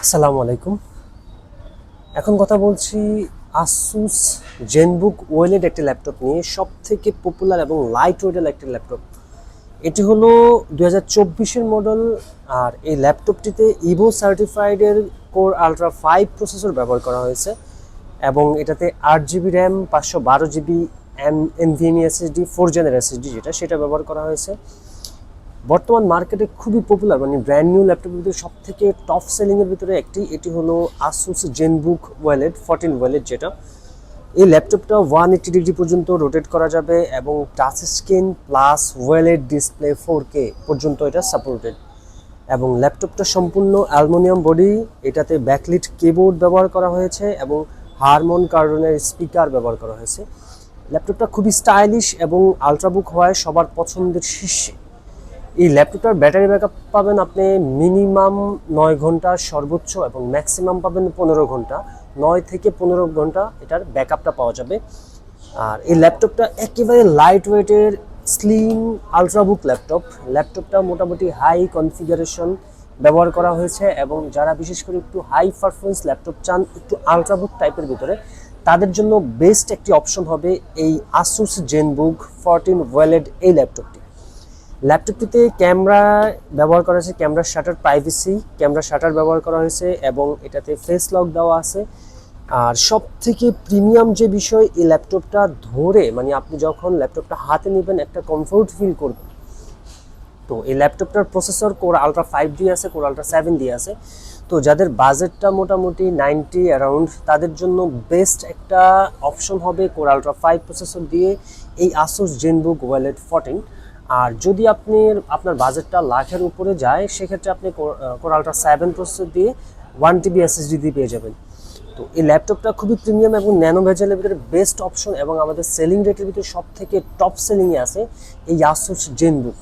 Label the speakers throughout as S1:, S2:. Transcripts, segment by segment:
S1: আসসালামু আলাইকুম। এখন কথা বলছি আসুস জেনবুক ওয়েলেড একটি ল্যাপটপ নিয়ে, সব থেকে পপুলার এবং লাইট ওয়েটের একটি ল্যাপটপ। এটি হলো 2024-এর মডেল। আর এই ল্যাপটপটিতে ইভো সার্টিফাইডের কোর আলট্রা 5 প্রসেসর ব্যবহার করা হয়েছে এবং এটাতে 8 GB RAM, 512 GB NVMe SSD, 4 জেনের এসএসডি সেটা ব্যবহার করা হয়েছে। বর্তমান মার্কেটে খুবই পপুলার, মানে ব্র্যান্ড নিউ ল্যাপটপের ভিতরে সব থেকে টপ সেলিংয়ের ভিতরে একটি এটি হলো আসুস জেনবুক ওয়েলেড 14 ওয়েলেড যেটা। এই ল্যাপটপটা 180 ডিগ্রি পর্যন্ত রোটেট করা যাবে এবং touch screen plus OLED display 4K পর্যন্ত এটা সাপোর্টেড। এবং ল্যাপটপটা সম্পূর্ণ অ্যালুমিনিয়াম বডি, এটাতে ব্যাকলিট কিবোর্ড ব্যবহার করা হয়েছে এবং হারমন কার্ডনের স্পিকার ব্যবহার করা হয়েছে। ল্যাপটপটা খুবই স্টাইলিশ এবং আলট্রাবুক হওয়ায় সবার পছন্দের শীর্ষে। এই ল্যাপটপটার ব্যাটারি ব্যাকআপ পাবেন আপনি মিনিমাম 9 ঘন্টা সর্বোচ্চ, এবং ম্যাক্সিমাম পাবেন 15 ঘন্টা। 9 থেকে 15 ঘন্টা এটার ব্যাকআপটা পাওয়া যাবে। আর এই ল্যাপটপটা একেবারে লাইট ওয়েটের স্লিম আলট্রাবুক ল্যাপটপটা মোটামুটি হাই কনফিগারেশন ব্যবহার করা হয়েছে, এবং যারা বিশেষ করে একটু হাই পারফরমেন্স ল্যাপটপ চান একটু আলট্রাবুক টাইপের ভিতরে, তাদের জন্য বেস্ট একটি অপশন হবে এই আসুস জেনবুক 14 ওয়েলেড এই ল্যাপটপটিতে ক্যামেরা ব্যবহার করা হয়েছে, camera shutter privacy camera shutter ব্যবহার করা হয়েছে এবং এটাতে ফেস লক দেওয়া আছে। আর সব থেকে প্রিমিয়াম যে বিষয়, এই ল্যাপটপটা ধরে মানে আপনি যখন ল্যাপটপটা হাতে নেবেন একটা কমফোর্ট ফিল করবেন। তো এই ল্যাপটপটার প্রসেসর কোর আলট্রা 5 দিয়ে আছে, কোর আলট্রা 7 দিয়ে আছে। তো যাদের বাজেটটা মোটামুটি 90 অ্যারাউন্ড, তাদের জন্য বেস্ট একটা অপশন হবে কোর আলট্রা 5 প্রসেসর দিয়ে এই আসুস জেনবুক ওয়েলেড 14। আর যদি আপনার বাজেটটা লাখের উপরে যায়, সেক্ষেত্রে আপনি কোর আলট্রা 7 প্রসেসর দিয়ে 1 TB এসএসডি দিয়ে পেয়ে যাবেন। তো এই ল্যাপটপটা খুবই প্রিমিয়াম এবং ন্যানো ভেজেলের ভিতরে বেস্ট অপশন, এবং আমাদের সেলিং রেটের ভিতরে সব থেকে টপ সেলিংয়ে আছে এই আসুস জেনবুক।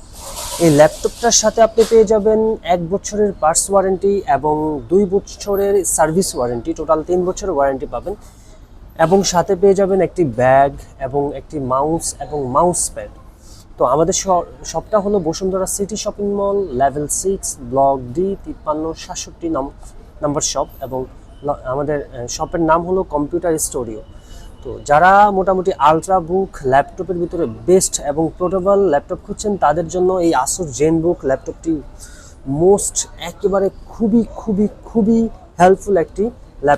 S1: এই ল্যাপটপটার সাথে আপনি পেয়ে যাবেন 1 বছরের পার্টস ওয়ারেন্টি এবং 2 বছরের সার্ভিস ওয়ারেন্টি, টোটাল 3 বছরের ওয়ারেন্টি পাবেন। এবং সাথে পেয়ে যাবেন একটি ব্যাগ এবং একটি মাউস এবং মাউস প্যাড। তো আমাদের শপটা হলো Bashundhara city shopping mall, level 6, block D 5367 number shop, এবং আমাদের শপের নাম হলো কম্পিউটার স্টুডিও। তো যারা মোটামুটি আলট্রাবুক ল্যাপটপের ভিতরে বেস্ট এবং পোর্টেবল ল্যাপটপ খুঁজছেন, তাদের জন্য এই আসুস জেনবুক ল্যাপটপটি একেবারে খুবই খুবই খুবই হেল্পফুল একটি